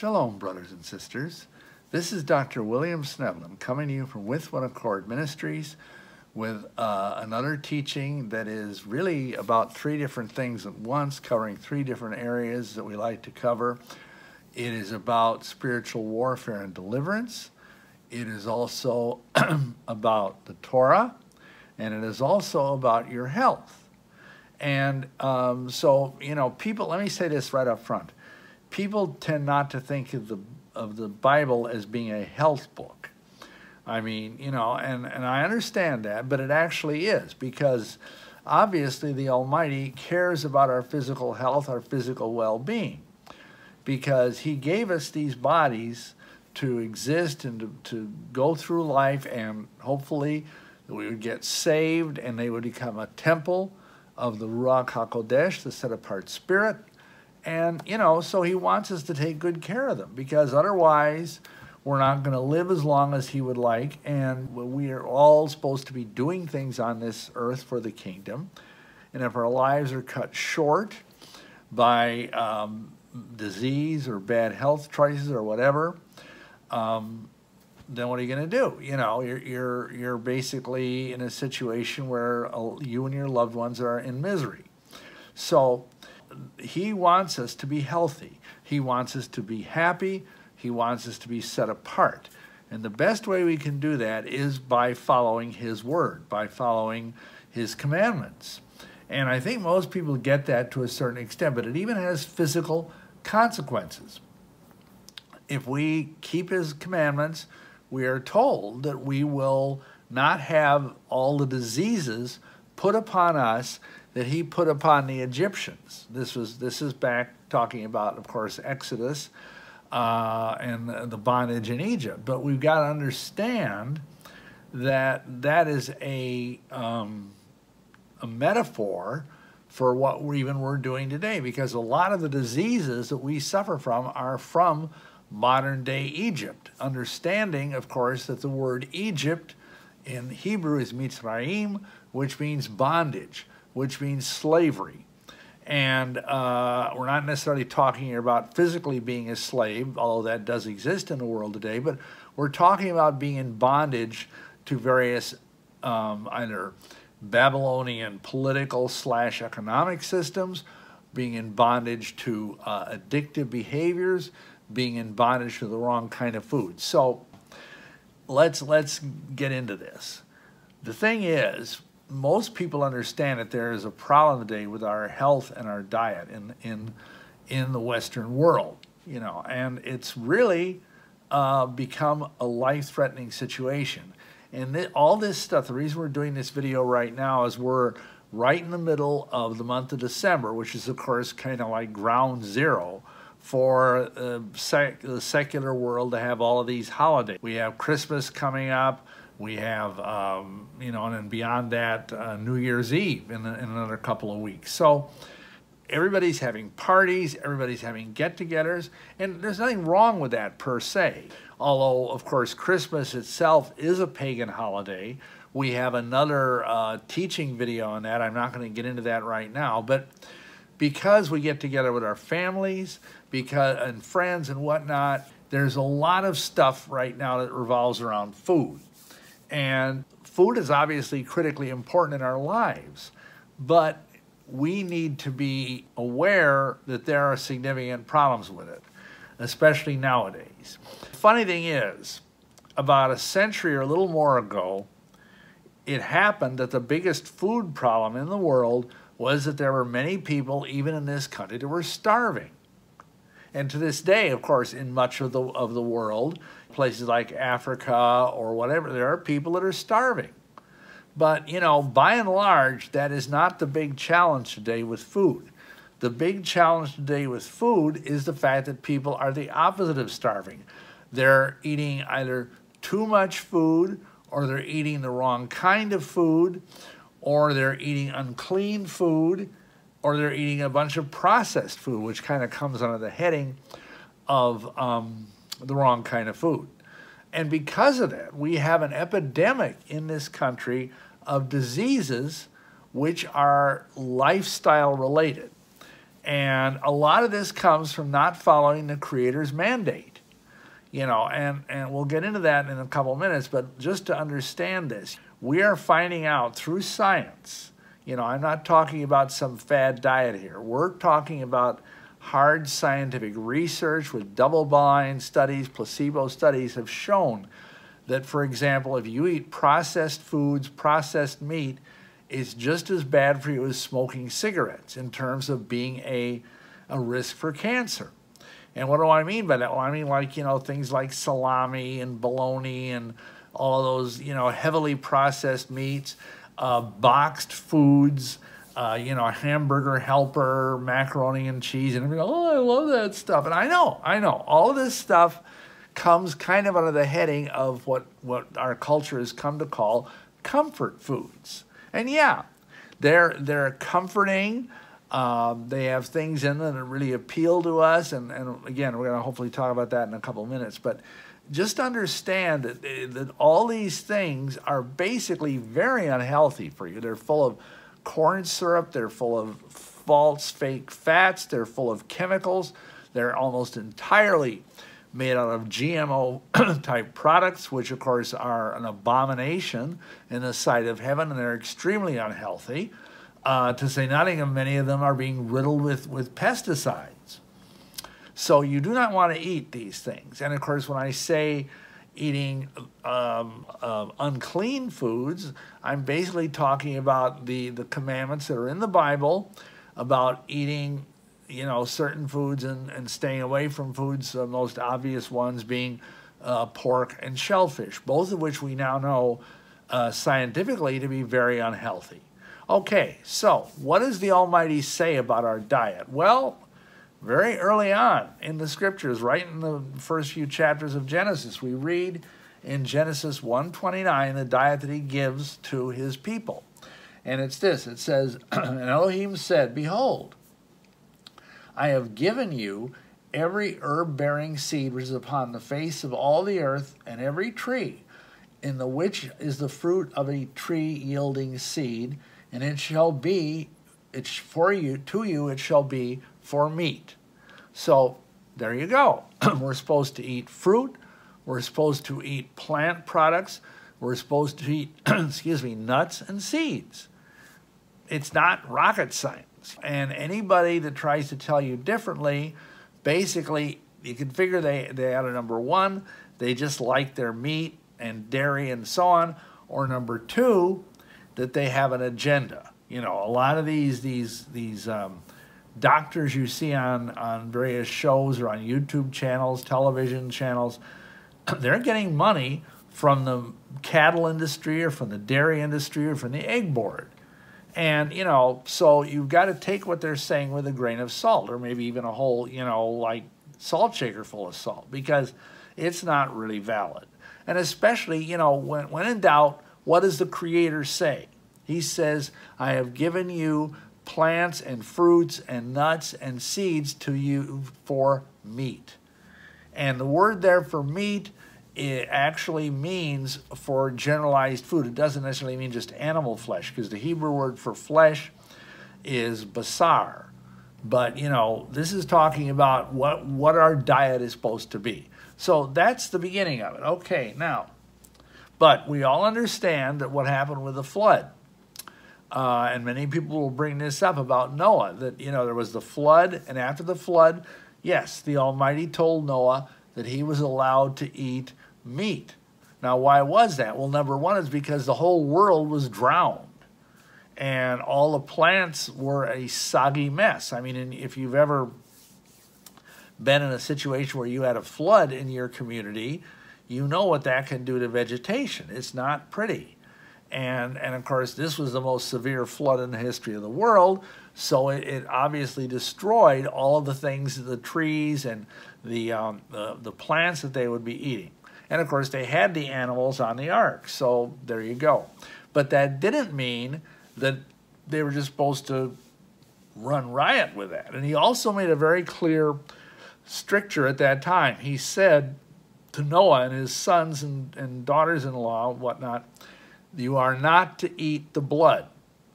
Shalom, brothers and sisters. This is Dr. William Snevlin coming to you from With One Accord Ministries with another teaching that is really about three different things at once, covering three different areas that we like to cover. It is about spiritual warfare and deliverance. It is also about the Torah, and it is also about your health. And so, you know, people, let me say this right up front. People tend not to think of the Bible as being a health book. I mean, you know, and I understand that, but it actually is, because obviously the Almighty cares about our physical health, our physical well-being, because He gave us these bodies to exist and to go through life, and hopefully we would get saved and they would become a temple of the Ruach HaKodesh, the set-apart spirit. And, you know, so He wants us to take good care of them, because otherwise we're not going to live as long as He would like, and we are all supposed to be doing things on this earth for the kingdom. And if our lives are cut short by disease or bad health choices or whatever, then what are you going to do? You know, you're basically in a situation where you and your loved ones are in misery. So He wants us to be healthy. He wants us to be happy. He wants us to be set apart. And the best way we can do that is by following His word, by following His commandments. And I think most people get that to a certain extent, but it even has physical consequences. If we keep His commandments, we are told that we will not have all the diseases put upon us that He put upon the Egyptians. This is back talking about, of course, Exodus and the bondage in Egypt. But we've got to understand that that is a metaphor for what we're doing today, because a lot of the diseases that we suffer from are from modern-day Egypt. Understanding, of course, that the word Egypt in Hebrew is Mitzrayim, which means bondage, which means slavery. And we're not necessarily talking here about physically being a slave, although that does exist in the world today, but we're talking about being in bondage to various either Babylonian political / economic systems, being in bondage to addictive behaviors, being in bondage to the wrong kind of food. So let's get into this. The thing is, most people understand that there is a problem today with our health and our diet in the Western world, you know, and it's really become a life-threatening situation. And all this stuff, the reason we're doing this video right now is we're right in the middle of the month of December, which is, of course, kind of like ground zero for the secular world to have all of these holidays. We have Christmas coming up. We have, you know, and then beyond that, New Year's Eve in another couple of weeks. So everybody's having parties, everybody's having get-togethers, and there's nothing wrong with that per se. Although, of course, Christmas itself is a pagan holiday. We have another teaching video on that. I'm not going to get into that right now, but because we get together with our families and friends and whatnot, there's a lot of stuff right now that revolves around food. And food is obviously critically important in our lives, but we need to be aware that there are significant problems with it, especially nowadays. The funny thing is, about a century or a little more ago, it happened that the biggest food problem in the world was that there were many people, even in this country, that were starving. And to this day, of course, in much of the world, places like Africa or whatever, there are people that are starving. But, you know, by and large, that is not the big challenge today with food. The big challenge today with food is the fact that people are the opposite of starving. They're eating either too much food, or they're eating the wrong kind of food, or they're eating unclean food, or they're eating a bunch of processed food, which kind of comes under the heading of the wrong kind of food. And because of that, we have an epidemic in this country of diseases which are lifestyle related. And a lot of this comes from not following the Creator's mandate. You know, and we'll get into that in a couple minutes, but just to understand this, we are finding out through science. You know, I'm not talking about some fad diet here. We're talking about hard scientific research with double-blind studies, placebo studies have shown that, for example, if you eat processed foods, processed meat, it's just as bad for you as smoking cigarettes in terms of being a risk for cancer. And what do I mean by that? Well, I mean, like, you know, things like salami and bologna and all of those, you know, heavily processed meats, boxed foods, you know, hamburger helper, macaroni and cheese, and everything. Oh, I love that stuff. And I know, all of this stuff comes kind of under the heading of what our culture has come to call comfort foods. And yeah, they're comforting. They have things in them that really appeal to us. And again, we're going to hopefully talk about that in a couple of minutes. But just understand that all these things are basically very unhealthy for you. They're full of corn syrup. They're full of false, fake fats. They're full of chemicals. They're almost entirely made out of GMO-type products, which, of course, are an abomination in the sight of heaven, and they're extremely unhealthy. To say nothing of many of them are being riddled with pesticides. So you do not want to eat these things. And, of course, when I say eating unclean foods, I'm basically talking about the commandments that are in the Bible about eating, you know, certain foods and staying away from foods, the most obvious ones being pork and shellfish, both of which we now know scientifically to be very unhealthy. Okay, so what does the Almighty say about our diet? Well, very early on in the scriptures, right in the first few chapters of Genesis, we read in Genesis 1:29 the diet that he gives to his people. And it's this, it says, and Elohim said, "Behold, I have given you every herb-bearing seed which is upon the face of all the earth, and every tree in the which is the fruit of a tree yielding seed, and it shall be, it's for you, to you it shall be for meat." So there you go. We're supposed to eat fruit. We're supposed to eat plant products. We're supposed to eat, excuse me, nuts and seeds. It's not rocket science. And anybody that tries to tell you differently, basically, you can figure they out of number one, they just like their meat and dairy and so on, or number two, that they have an agenda. You know, a lot of these doctors you see on various shows or on YouTube channels, television channels, they're getting money from the cattle industry or from the dairy industry or from the egg board. And, you know, so you've got to take what they're saying with a grain of salt, or maybe even a whole, you know, like salt shaker full of salt, because it's not really valid. And especially, you know, when in doubt, what does the Creator say? He says, "I have given you plants and fruits and nuts and seeds to you for meat." And the word there for meat, it actually means for generalized food. It doesn't necessarily mean just animal flesh, because the Hebrew word for flesh is basar. But, you know, this is talking about what our diet is supposed to be. So that's the beginning of it. Okay, now, but we all understand that what happened with the flood. And many people will bring this up about Noah, that, you know, there was the flood, and after the flood, yes, the Almighty told Noah that he was allowed to eat meat. Now, why was that? Well, number one is because the whole world was drowned, and all the plants were a soggy mess. I mean, if you've ever been in a situation where you had a flood in your community, you know what that can do to vegetation. It's not pretty. And of course, this was the most severe flood in the history of the world, so it obviously destroyed all of the things, the trees and the plants that they would be eating. And of course, they had the animals on the ark, so there you go. But that didn't mean that they were just supposed to run riot with that. And he also made a very clear stricture at that time. He said to Noah and his sons and daughters-in-law, whatnot, "You are not to eat the blood,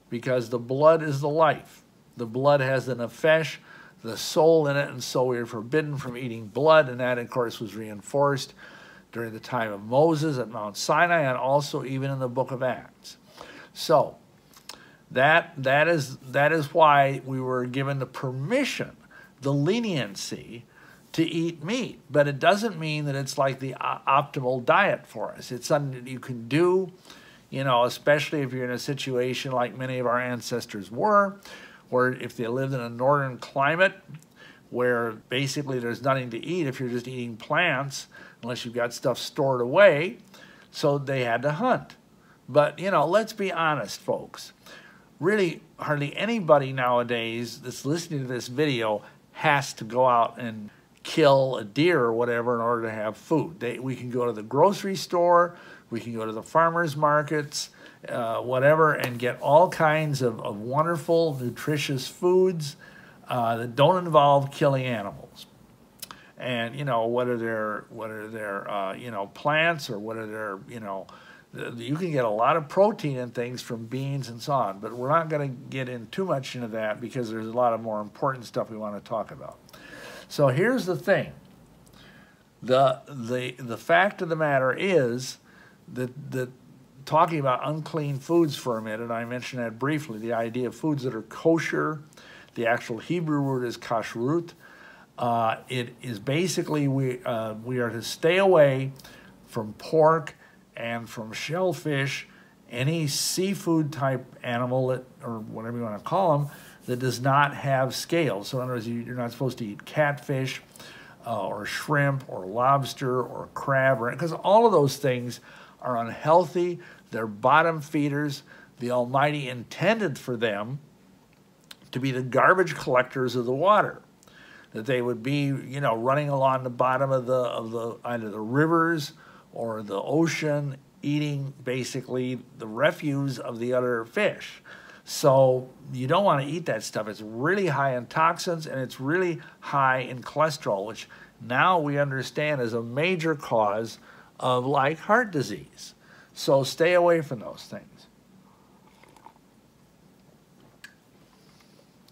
because the blood is the life. The blood has the nefesh the soul in it, and so we were forbidden from eating blood, and that, of course, was reinforced during the time of Moses at Mount Sinai, and also even in the book of Acts. So that is why we were given the permission, the leniency, to eat meat. But it doesn't mean that it's like the optimal diet for us. It's something that you can do, you know, especially if you're in a situation like many of our ancestors were, or if they lived in a northern climate where basically there's nothing to eat if you're just eating plants, unless you've got stuff stored away, so they had to hunt. But, you know, let's be honest, folks. Really, hardly anybody nowadays that's listening to this video has to go out and kill a deer or whatever in order to have food. We can go to the grocery store, we can go to the farmers markets, whatever, and get all kinds of wonderful, nutritious foods that don't involve killing animals. And, you know, whether they're you know, plants, or whether they're, you know, you can get a lot of protein in things from beans and so on. But we're not going to get in too much into that because there's a lot of more important stuff we want to talk about. So here's the thing. The fact of the matter is that talking about unclean foods for a minute, I mentioned that briefly, the idea of foods that are kosher. The actual Hebrew word is kashrut. It is basically we are to stay away from pork and from shellfish, any seafood type animal that, or whatever you want to call them, that does not have scales. So in other words, you're not supposed to eat catfish or shrimp or lobster or crab, because all of those things are unhealthy. They're bottom feeders. The Almighty intended for them to be the garbage collectors of the water, that they would be, you know, running along the bottom of the either the rivers or the ocean, eating basically the refuse of the other fish. So you don't want to eat that stuff. It's really high in toxins, and it's really high in cholesterol, which now we understand is a major cause of like heart disease. So stay away from those things.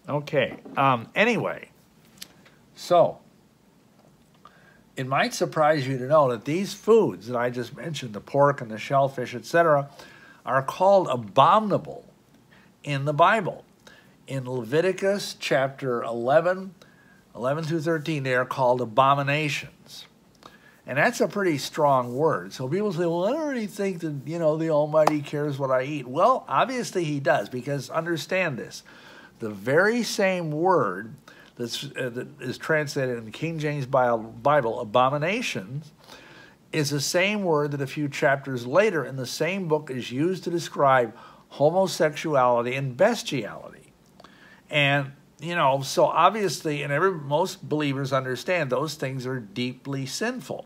Okay, anyway, so it might surprise you to know that these foods that I just mentioned, the pork and the shellfish, etc., are called abominable in the Bible. In Leviticus chapter 11 through 13, they are called abominations. And that's a pretty strong word. So people say, well, I don't really think that, you know, the Almighty cares what I eat. Well, obviously he does, because understand this. The very same word that is translated in the King James Bible, abominations, is the same word that a few chapters later in the same book is used to describe homosexuality and bestiality. And, you know, so obviously, and most believers understand those things are deeply sinful.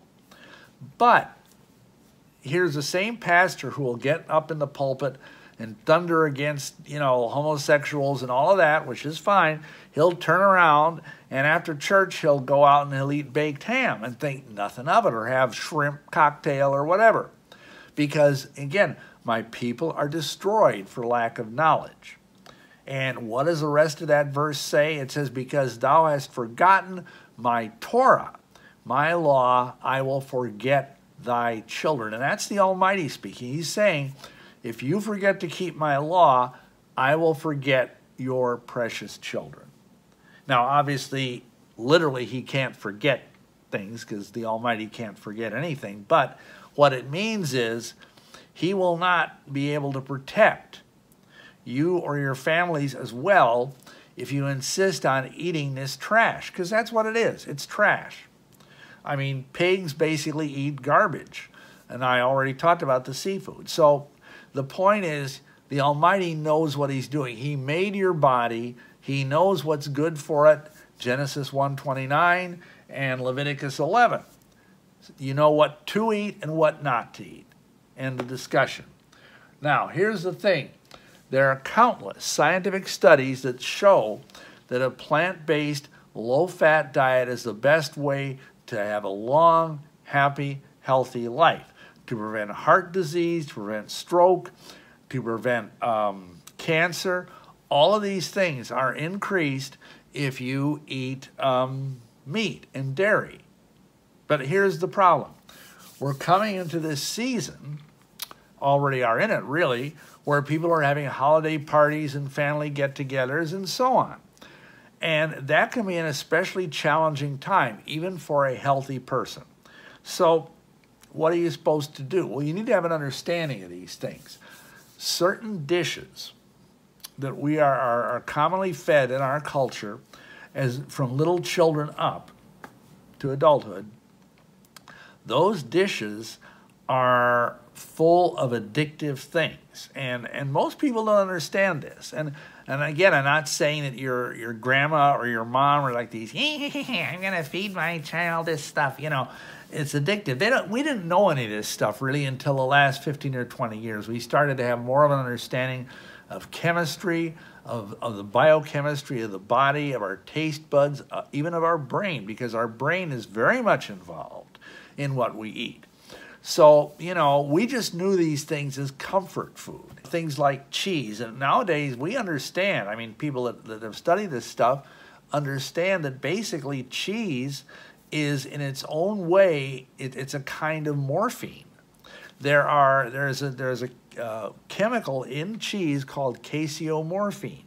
But here's the same pastor who will get up in the pulpit and thunder against, you know, homosexuals and all of that, which is fine. He'll turn around, and after church, he'll go out and he'll eat baked ham and think nothing of it, or have shrimp cocktail or whatever. Because, again, my people are destroyed for lack of knowledge. And what does the rest of that verse say? It says, because thou hast forgotten my Torah, my law, I will forget thy children. And that's the Almighty speaking. He's saying, if you forget to keep my law, I will forget your precious children. Now, obviously, literally, he can't forget things because the Almighty can't forget anything. But what it means is he will not be able to protect you or your families as well if you insist on eating this trash, because that's what it is. It's trash. I mean, pigs basically eat garbage, and I already talked about the seafood. So the point is, the Almighty knows what he's doing. He made your body. He knows what's good for it. Genesis 1:29 and Leviticus 11. You know what to eat and what not to eat. End of discussion. Now, here's the thing. There are countless scientific studies that show that a plant-based, low-fat diet is the best way to have a long, happy, healthy life, to prevent heart disease, to prevent stroke, to prevent cancer. All of these things are increased if you eat meat and dairy. But here's the problem. We're coming into this season, already are in it really, where people are having holiday parties and family get-togethers and so on. And that can be an especially challenging time, even for a healthy person. So what are you supposed to do? Well, you need to have an understanding of these things. Certain dishes that we are commonly fed in our culture, as from little children up to adulthood, those dishes are full of addictive things, and most people don't understand this. And again, I'm not saying that your grandma or your mom are like these. I'm gonna feed my child this stuff. You know, it's addictive. We didn't know any of this stuff really until the last 15 or 20 years. We started to have more of an understanding of chemistry, of the biochemistry of the body, of our taste buds, even of our brain, because our brain is very much involved in what we eat. So, you know, we just knew these things as comfort food. Things like cheese. And nowadays we understand, I mean, people that have studied this stuff understand that basically cheese is in its own way, it's a kind of morphine. There's a chemical in cheese called caseomorphine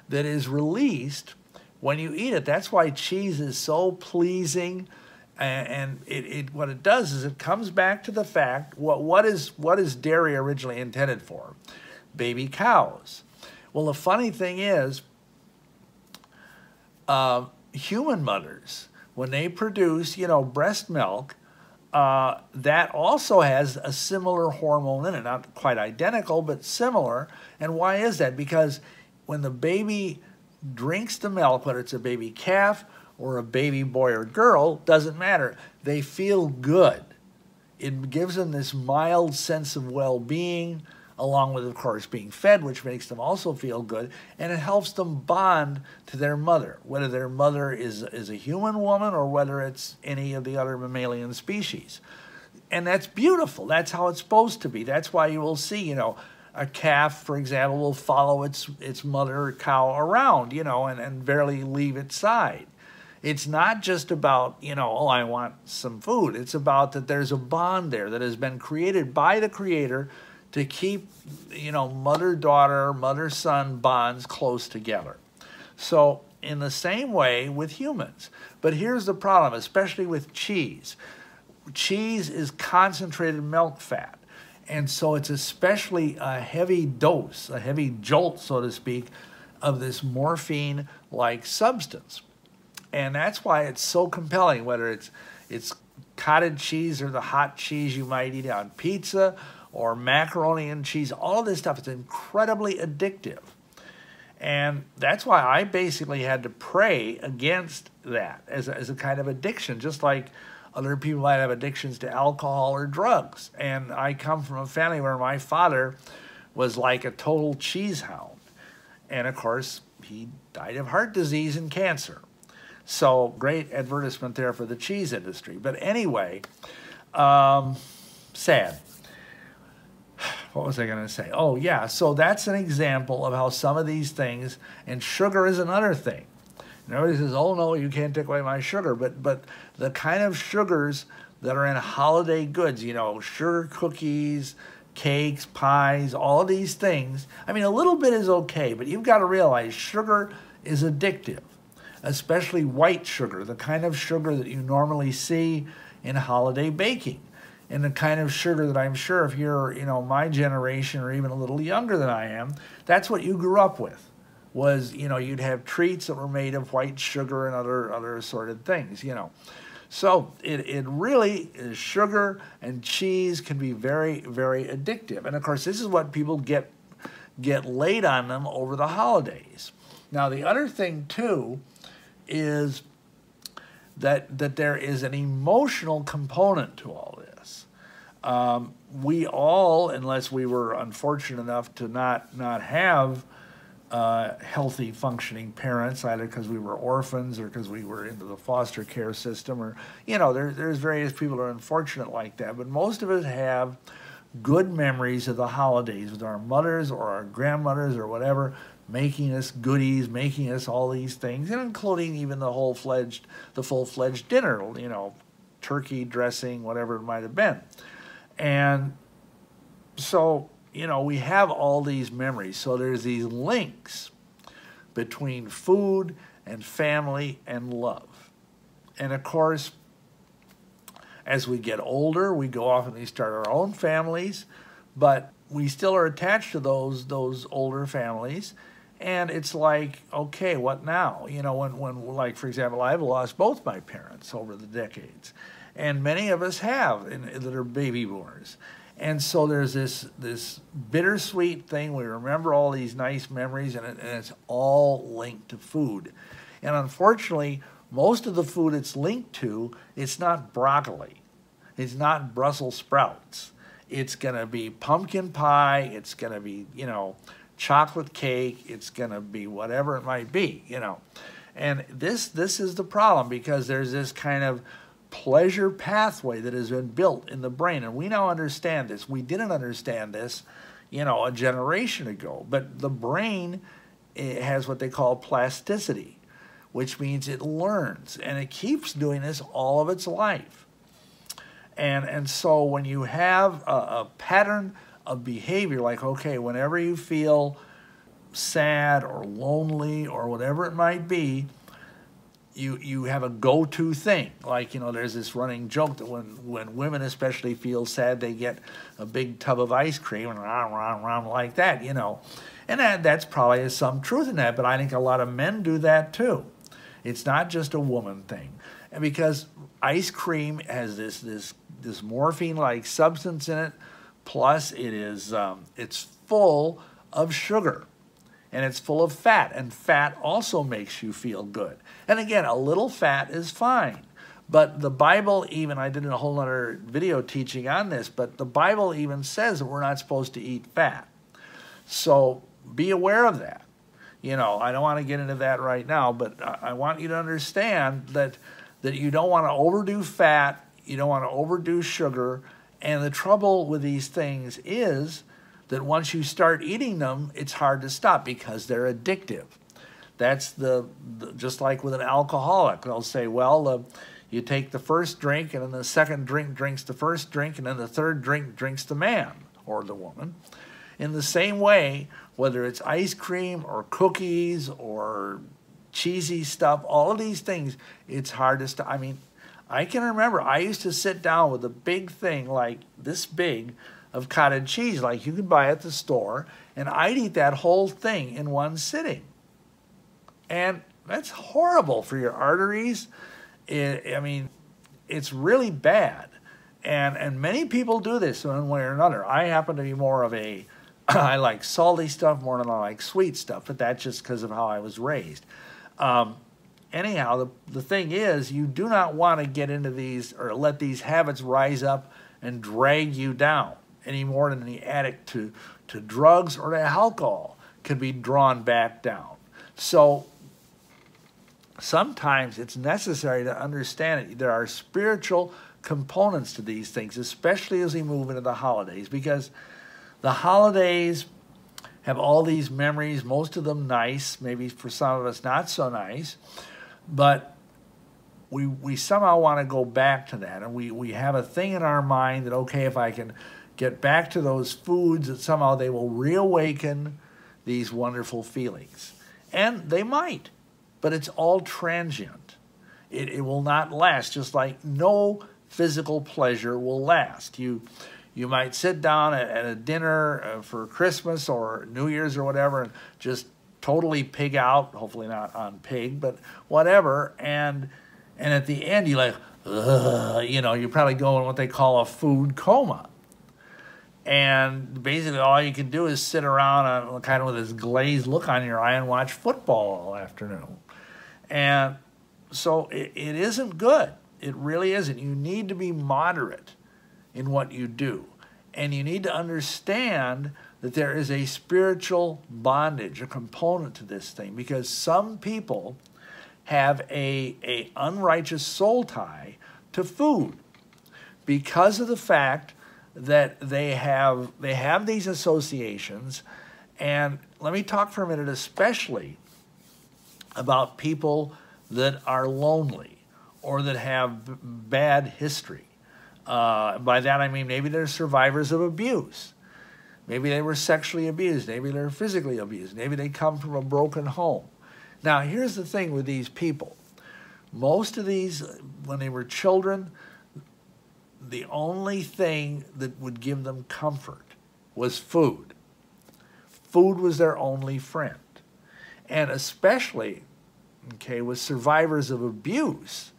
that is released when you eat it. That's why cheese is so pleasing. And what it does is it comes back to the fact, what is dairy originally intended for? Baby cows. Well, the funny thing is, human mothers, when they produce, you know, breast milk, that also has a similar hormone in it, not quite identical, but similar. And why is that? Because when the baby drinks the milk, whether it's a baby calf or a baby boy or girl, doesn't matter. They feel good. It gives them this mild sense of well-being, along with, of course, being fed, which makes them also feel good, and it helps them bond to their mother, whether their mother is a human woman or whether it's any of the other mammalian species. And that's beautiful. That's how it's supposed to be. That's why you will see, you know, a calf, for example, will follow its mother cow around, you know, and barely leave its side. It's not just about, you know, oh, I want some food. It's about that there's a bond there that has been created by the Creator to keep, you know, mother-daughter, mother-son bonds close together. So in the same way with humans. But here's the problem, especially with cheese. Cheese is concentrated milk fat. And so it's especially a heavy dose, a heavy jolt, so to speak, of this morphine-like substance. And that's why it's so compelling, whether it's cottage cheese or the hot cheese you might eat on pizza or macaroni and cheese. All of this stuff is incredibly addictive. And that's why I basically had to pray against that as a kind of addiction, just like other people might have addictions to alcohol or drugs. And I come from a family where my father was like a total cheese hound. And of course, he died of heart disease and cancer. So great advertisement there for the cheese industry. But anyway, sad. What was I going to say? Oh, yeah. So that's an example of how some of these things, and sugar is another thing. And everybody says, oh, no, you can't take away my sugar. But the kind of sugars that are in holiday goods, you know, sugar cookies, cakes, pies, all of these things. I mean, a little bit is okay, but you've got to realize sugar is addictive. Especially white sugar, the kind of sugar that you normally see in holiday baking. And the kind of sugar that I'm sure if you're, you know, my generation or even a little younger than I am, that's what you grew up with. Was, you know, you'd have treats that were made of white sugar and other assorted things, you know. So it really is, sugar and cheese can be very, very addictive. And of course, this is what people get laid on them over the holidays. Now, the other thing too is that there is an emotional component to all this. We all, unless we were unfortunate enough to not have healthy functioning parents, either because we were orphans or because we were into the foster care system, or, you know, there's various people who are unfortunate like that, but most of us have good memories of the holidays with our mothers or our grandmothers or whatever, making us goodies, making us all these things, and including even the full-fledged dinner, you know, turkey, dressing, whatever it might have been. And so, you know, we have all these memories. So there's these links between food and family and love. And of course, as we get older, we go off and we start our own families, but we still are attached to those older families. And it's like, okay, what now? You know, when like, for example, I've lost both my parents over the decades. And many of us have that are baby boomers. And so there's this bittersweet thing. We remember all these nice memories, and it's all linked to food. And unfortunately, most of the food it's linked to, it's not broccoli. It's not Brussels sprouts. It's going to be pumpkin pie. It's going to be, you know, chocolate cake. It's going to be whatever it might be, you know. And this is the problem, because there's this kind of pleasure pathway that has been built in the brain. And we now understand this. We didn't understand this, you know, a generation ago. But the brain, it has what they call plasticity, which means it learns. And it keeps doing this all of its life. And so when you have a pattern of behavior, like, okay, whenever you feel sad or lonely or whatever it might be, you have a go-to thing. Like, you know, there's this running joke that when women especially feel sad, they get a big tub of ice cream and rah, like that, you know. And that's probably some truth in that, but I think a lot of men do that too. It's not just a woman thing. And because ice cream has this morphine-like substance in it, plus it's full of sugar. And it's full of fat, and fat also makes you feel good. And again, a little fat is fine. But the Bible even, I did a whole other video teaching on this, but the Bible even says that we're not supposed to eat fat. So be aware of that. You know, I don't want to get into that right now, but I want you to understand that you don't want to overdo fat, you don't want to overdo sugar, and the trouble with these things is that once you start eating them, it's hard to stop because they're addictive. That's just like with an alcoholic. They'll say, well, you take the first drink, and then the second drink drinks the first drink, and then the third drink drinks the man or the woman. In the same way, whether it's ice cream or cookies or cheesy stuff, all of these things, it's hard to stop. I mean, I can remember I used to sit down with a big thing like this big of cottage cheese, like you can buy at the store, and I'd eat that whole thing in one sitting. And that's horrible for your arteries. I mean, it's really bad. And many people do this in one way or another. I happen to be more of a, I like salty stuff more than I like sweet stuff, but that's just because of how I was raised. Anyhow, the thing is, you do not want to get into these or let these habits rise up and drag you down any more than the addict to drugs or to alcohol can be drawn back down. So sometimes it's necessary to understand it. There are spiritual components to these things, especially as we move into the holidays, because the holidays have all these memories, most of them nice, maybe for some of us not so nice, but we somehow want to go back to that, and we have a thing in our mind that, okay, if I can get back to those foods, that somehow they will reawaken these wonderful feelings. And they might, but it's all transient. It will not last, just like no physical pleasure will last. You might sit down at a dinner for Christmas or New Year's or whatever and just totally pig out, hopefully not on pig, but whatever, and at the end you're like, ugh, you know, you're probably going what they call a food coma. And basically all you can do is sit around kind of with this glazed look on your eye and watch football all afternoon. And so it isn't good. It really isn't. You need to be moderate in what you do. And you need to understand that there is a spiritual bondage, a component to this thing, because some people have a unrighteous soul tie to food because of the fact that they have these associations. And let me talk for a minute especially about people that are lonely or that have bad history. By that I mean maybe they're survivors of abuse. Maybe they were sexually abused. Maybe they're physically abused. Maybe they come from a broken home. Now, here's the thing with these people. Most of these, when they were children, the only thing that would give them comfort was food. Food was their only friend. And especially, okay, with survivors of abuse,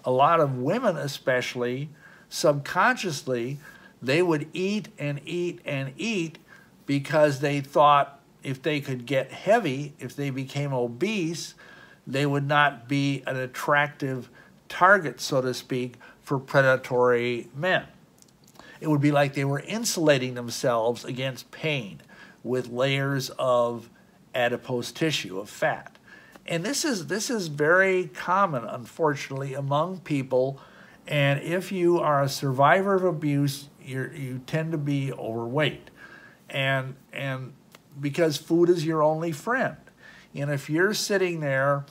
a lot of women especially, subconsciously, they would eat and eat and eat because they thought if they could get heavy, if they became obese, they would not be an attractive target, so to speak, for predatory men. It would be like they were insulating themselves against pain with layers of adipose tissue, of fat. And this is very common, unfortunately, among people. And if you are a survivor of abuse, you tend to be overweight. And because food is your only friend. And if you're sitting there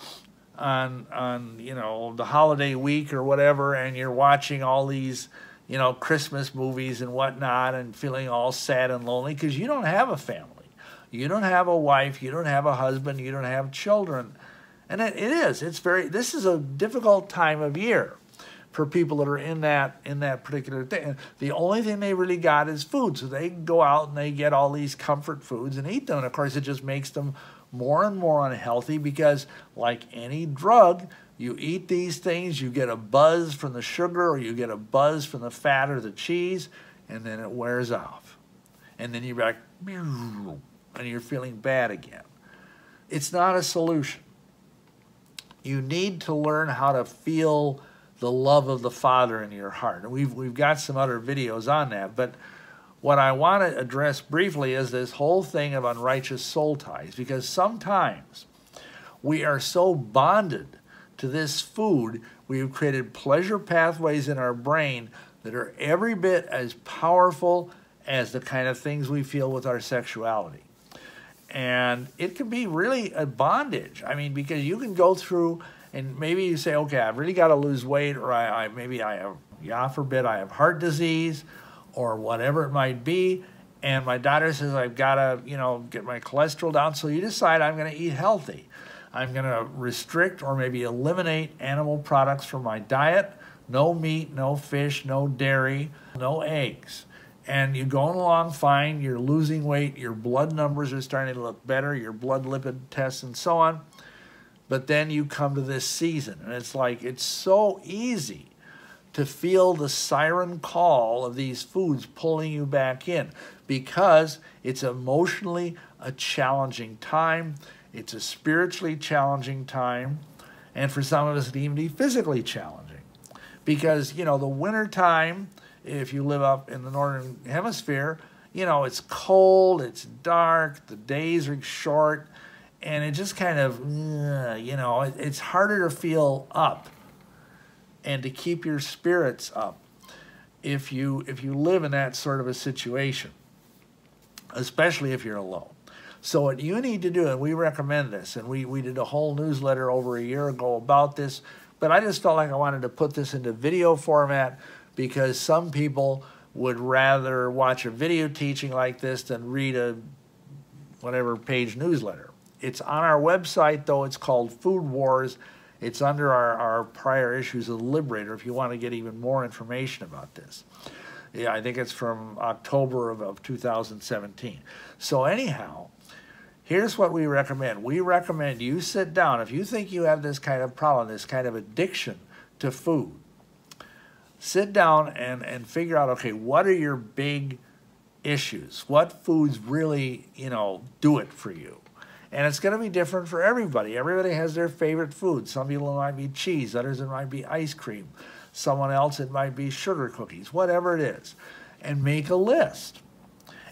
on you know, the holiday week or whatever, and you're watching all these, you know, Christmas movies and whatnot and feeling all sad and lonely because you don't have a family. You don't have a wife, you don't have a husband, you don't have children. And this is a difficult time of year for people that are in that particular thing. The only thing they really got is food. So they go out and they get all these comfort foods and eat them. And of course, it just makes them more and more unhealthy because, like any drug, you eat these things, you get a buzz from the sugar or you get a buzz from the fat or the cheese, and then it wears off. And then you're back, and you're feeling bad again. It's not a solution. You need to learn how to feel the love of the Father in your heart. And we've got some other videos on that, but what I want to address briefly is this whole thing of unrighteous soul ties, because sometimes we are so bonded to this food, we've created pleasure pathways in our brain that are every bit as powerful as the kind of things we feel with our sexuality. And it can be really a bondage. I mean, because you can go through and maybe you say, okay, I've really got to lose weight, or maybe I have, God forbid, I have heart disease, or whatever it might be, and my doctor says I've got to, you know, get my cholesterol down. So you decide I'm going to eat healthy. I'm going to restrict or maybe eliminate animal products from my diet. No meat, no fish, no dairy, no eggs. And you're going along fine, you're losing weight, your blood numbers are starting to look better, your blood lipid tests and so on. But then you come to this season, and it's like, it's so easy to feel the siren call of these foods pulling you back in because it's emotionally a challenging time, it's a spiritually challenging time, and for some of us it can even be physically challenging. Because, you know, the winter time, if you live up in the northern hemisphere, you know, it's cold, it's dark, the days are short, and it just kind of, you know, it's harder to feel up and to keep your spirits up if you live in that sort of a situation, especially if you're alone. So what you need to do, and we recommend this, and we did a whole newsletter over a year ago about this, but I just felt like I wanted to put this into video format because some people would rather watch a video teaching like this than read a whatever page newsletter. It's on our website, though. It's called Food Wars. It's under our prior issues of the Liberator if you want to get even more information about this. Yeah, I think it's from October of 2017. So anyhow, here's what we recommend. We recommend you sit down. If you think you have this kind of problem, this kind of addiction to food, sit down and figure out, okay, what are your big issues? What foods really, you know, do it for you? And it's going to be different for everybody. Everybody has their favorite food. Some people it might be cheese. Others it might be ice cream. Someone else it might be sugar cookies, whatever it is. And make a list.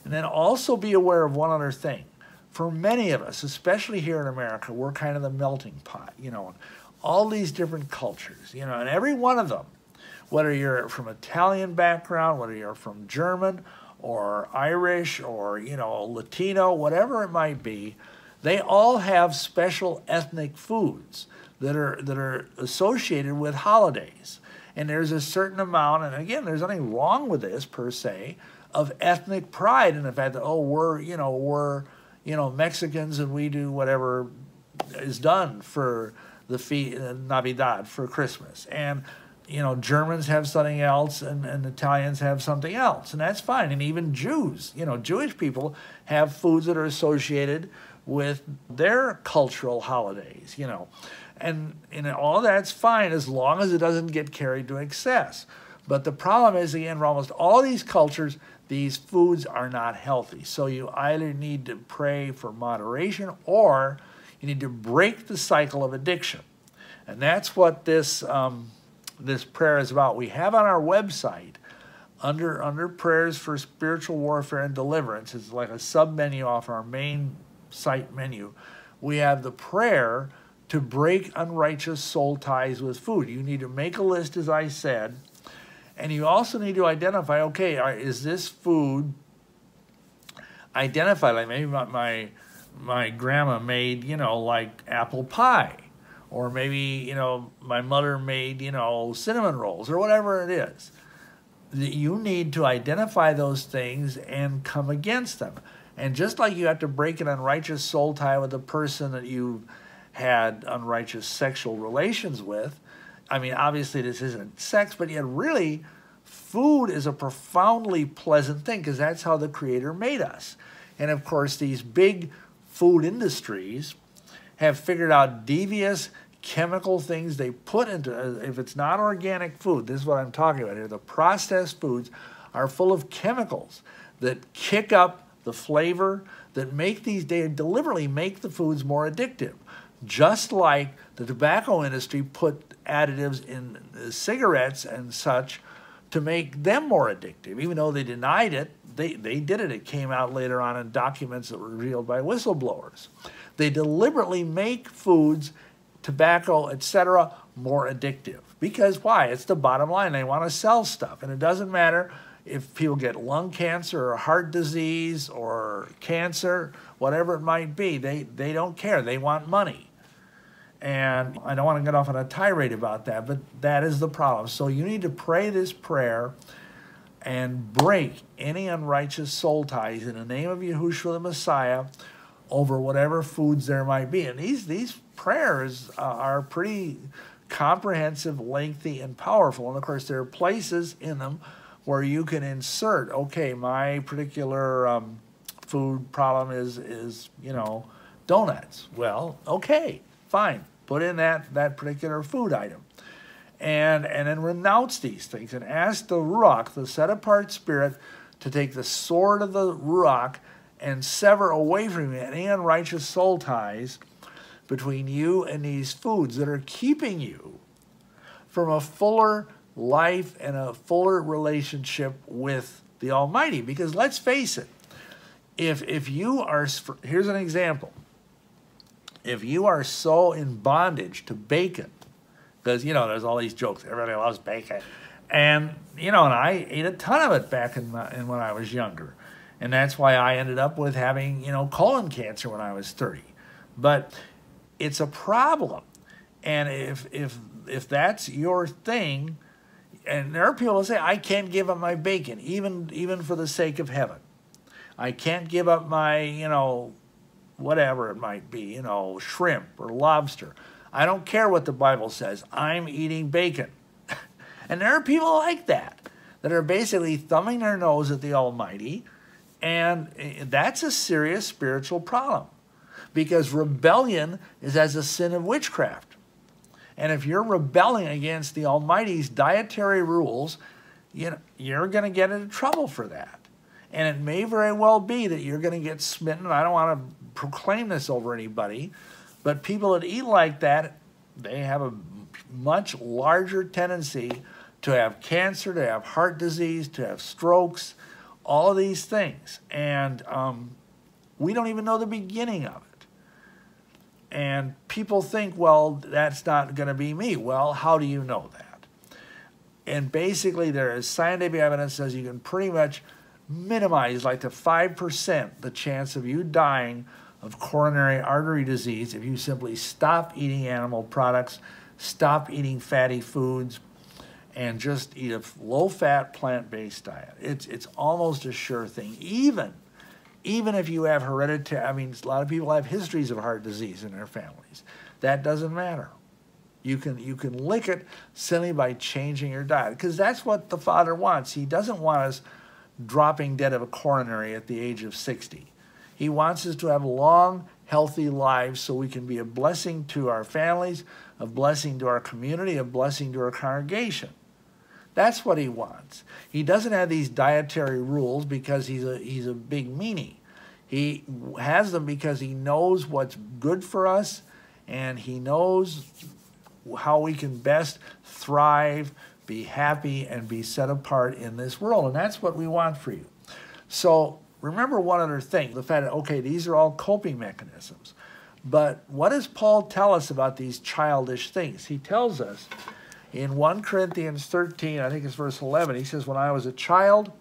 And then also be aware of one other thing. For many of us, especially here in America, we're kind of the melting pot, you know, all these different cultures, you know, and every one of them, whether you're from Italian background, whether you're from German or Irish or, you know, Latino, whatever it might be, they all have special ethnic foods that are associated with holidays. And there's a certain amount, and again, there's nothing wrong with this per se, of ethnic pride in the fact that, oh, we're Mexicans and we do whatever is done for the Navidad, for Christmas. And, you know, Germans have something else and Italians have something else. And that's fine. And even Jews, you know, Jewish people have foods that are associated with their cultural holidays, you know. And all that's fine as long as it doesn't get carried to excess. But the problem is, again, for almost all these cultures, these foods are not healthy. So you either need to pray for moderation or you need to break the cycle of addiction. And that's what this this prayer is about. We have on our website, under prayers for spiritual warfare and deliverance, it's like a sub-menu off our main site menu. We have the prayer to break unrighteous soul ties with food. You need to make a list, as I said, and you also need to identify, okay, is this food identified? Like maybe my grandma made, you know, like apple pie, or maybe, you know, my mother made, you know, cinnamon rolls, or whatever it is. You need to identify those things and come against them. And just like you have to break an unrighteous soul tie with a person that you had unrighteous sexual relations with, I mean, obviously this isn't sex, but yet really food is a profoundly pleasant thing because that's how the Creator made us. And of course, these big food industries have figured out devious chemical things they put into, if it's not organic food, this is what I'm talking about here, the processed foods are full of chemicals that kick up the flavor, that make these, they deliberately make the foods more addictive. Just like the tobacco industry put additives in cigarettes and such to make them more addictive. Even though they denied it, they did it. It came out later on in documents that were revealed by whistleblowers. They deliberately make foods, tobacco, etc., more addictive. Because why? It's the bottom line. They want to sell stuff. And it doesn't matter if people get lung cancer or heart disease or cancer, whatever it might be. They don't care. They want money. And I don't want to get off on a tirade about that, but that is the problem. So you need to pray this prayer and break any unrighteous soul ties in the name of Yahushua the Messiah over whatever foods there might be. And these prayers are pretty comprehensive, lengthy, and powerful. And of course, there are places in them where you can insert, okay, my particular food problem is, you know, donuts. Well, okay, fine. Put in that particular food item. And then renounce these things and ask the Ruach, the set-apart spirit, to take the sword of the Ruach and sever away from you any unrighteous soul ties between you and these foods that are keeping you from a fuller life and a fuller relationship with the Almighty. Because let's face it, if you are, here's an example. If you are so in bondage to bacon, because, you know, there's all these jokes, everybody loves bacon. And, you know, and I ate a ton of it back in when I was younger. And that's why I ended up with having, you know, colon cancer when I was 30. But it's a problem. And if that's your thing, and there are people who say, I can't give up my bacon, even for the sake of heaven. I can't give up my, you know, whatever it might be, you know, shrimp or lobster. I don't care what the Bible says. I'm eating bacon. And there are people like that are basically thumbing their nose at the Almighty, and that's a serious spiritual problem because rebellion is as a sin of witchcraft. And if you're rebelling against the Almighty's dietary rules, you know, you're going to get into trouble for that. And it may very well be that you're going to get smitten. I don't want to proclaim this over anybody, but people that eat like that, they have a much larger tendency to have cancer, to have heart disease, to have strokes, all of these things. And we don't even know the beginning of it. And people think, well, that's not going to be me. Well, how do you know that? And basically there is scientific evidence that says you can pretty much minimize like to 5% the chance of you dying of coronary artery disease if you simply stop eating animal products, stop eating fatty foods, and just eat a low-fat, plant-based diet. It's almost a sure thing. Even if you have hereditary, I mean, a lot of people have histories of heart disease in their families. That doesn't matter. You can lick it simply by changing your diet, because that's what the Father wants. He doesn't want us dropping dead of a coronary at the age of 60. He wants us to have long, healthy lives so we can be a blessing to our families, a blessing to our community, a blessing to our congregation. That's what he wants. He doesn't have these dietary rules because he's a big meanie. He has them because he knows what's good for us, and he knows how we can best thrive, be happy, and be set apart in this world. And that's what we want for you. So remember one other thing, the fact that, okay, these are all coping mechanisms. But what does Paul tell us about these childish things? He tells us in 1 Corinthians 13, I think it's verse 11, he says, when I was a child,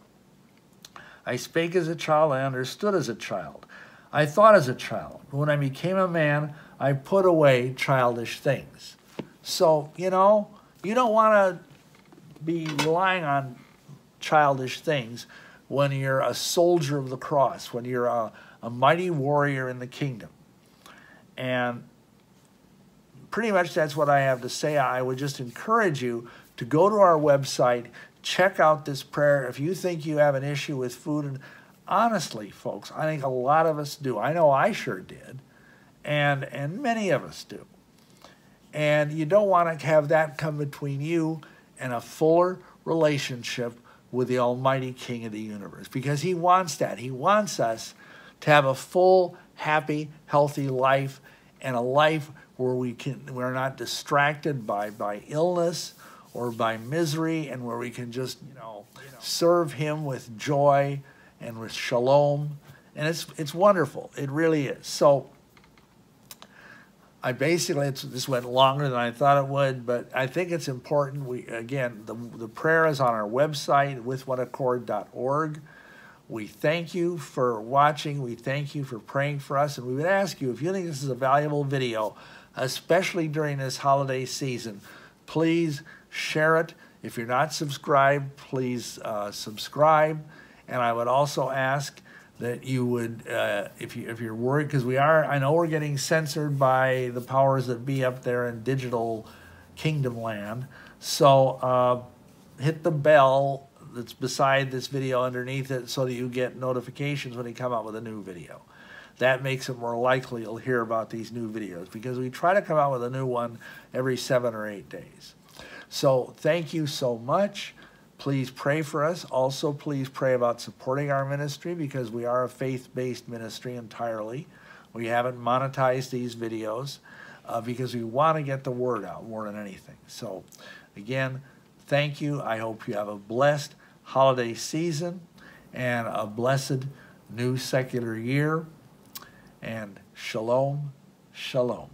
I spake as a child, I understood as a child. I thought as a child. But when I became a man, I put away childish things. So, you know, you don't want to be relying on childish things when you're a soldier of the cross, when you're a mighty warrior in the kingdom. And pretty much that's what I have to say. I would just encourage you to go to our website, check out this prayer. If you think you have an issue with food, and honestly, folks, I think a lot of us do. I know I sure did, and many of us do. And you don't want to have that come between you and a fuller relationship with the Almighty King of the universe, because he wants that. He wants us to have a full, happy, healthy life, and a life where we're not distracted by illness or by misery, and where we can just serve him with joy and with shalom. And it's wonderful. It really is. So I basically, this went longer than I thought it would, but I think it's important. The prayer is on our website, withonaccord.org. We thank you for watching. We thank you for praying for us. And we would ask you, if you think this is a valuable video, especially during this holiday season, please share it. If you're not subscribed, please subscribe. And I would also ask that you would, if you're worried, because I know we're getting censored by the powers that be up there in digital kingdom land. So hit the bell that's beside this video underneath it so that you get notifications when we come out with a new video. That makes it more likely you'll hear about these new videos, because we try to come out with a new one every 7 or 8 days. So thank you so much. Please pray for us. Also, please pray about supporting our ministry, because we are a faith-based ministry entirely. We haven't monetized these videos because we want to get the word out more than anything. So again, thank you. I hope you have a blessed holiday season and a blessed new secular year. And shalom, shalom.